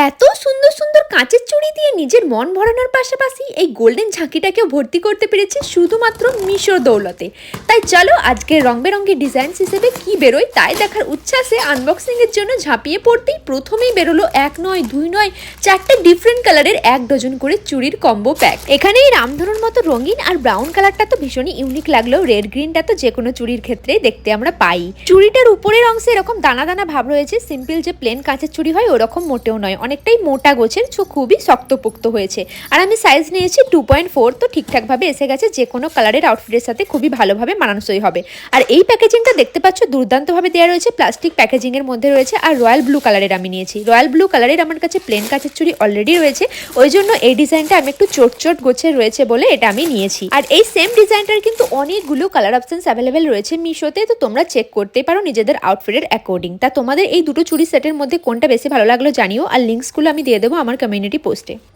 এত সুন্দর সুন্দর কাঁচের চুড়ি দিয়ে নিজের মন ভরানোর পাশাপাশি এই গোল্ডেন ঝাঁকিটাকেও ভর্তি করতে পেরেছে শুধুমাত্র মিশোর দৌলতে। তাই চলো আজকের রং বেরঙের ডিজাইনস হিসেবে কি বেরোয় তাই দেখার উচ্ছ্বাসে আনবক্সিংয়ের জন্য ঝাঁপিয়ে পড়তেই প্রথমেই বেরোলো এক নয় দুই নয় চারটে ডিফারেন্ট কালারের 1 ডজন করে চুড়ির কম্বো প্যাক। এখানে এই রামধনুর মতো রঙিন আর ব্রাউন কালারটা তো ভীষণই ইউনিক লাগলেও রেড গ্রিনটা তো যে কোনো চুড়ির ক্ষেত্রে দেখতে আমরা পাই। চুড়িটার উপরের অংশে এরকম দানা দানা ভাব রয়েছে, সিম্পল যে প্লেন কাঁচের চুড়ি হয় ওরকম মোটেও নয়, অনেকটাই মোটা গোছের, খুবই শক্তপোক্ত হয়েছে। আর আমি সাইজ নিয়েছি 2.4, তো ঠিকঠাকভাবে এসে গেছে, যে কোনো কালারের আউটফিটের সাথে খুবই ভালোভাবে মানানসই হবে। আর এই প্যাকেজিংটা দেখতে পাচ্ছ দুর্দান্তভাবে দেওয়া রয়েছে, প্লাস্টিক প্যাকেজিং এর মধ্যে রয়েছে। আর রয়্যাল ব্লু কালারের আমি নিয়েছি, রয়্যাল ব্লু কালারের আমার কাছে প্লেন কাঁচের চুড়ি অলরেডি রয়েছে, ওই জন্য এই ডিজাইনটা আমি একটু চোট চোট গোছের রয়েছে বলে এটা আমি নিয়েছি। আর এই সেম ডিজাইনটার কিন্তু অনেকগুলো কালার অপশনস অ্যাভেলেবেল রয়েছে মিশোতে, তো তোমরা চেক করতে পারো নিজেদের আউটফিটের অ্যাকর্ডিং। তা তোমাদের এই দুটো চুড়ি সেটের মধ্যে কোনটা বেশি ভালো লাগলো জানিও, আর লিঙ্কসগুলো আমি দিয়ে দেবো আমার কমিউনিটি পোস্টে।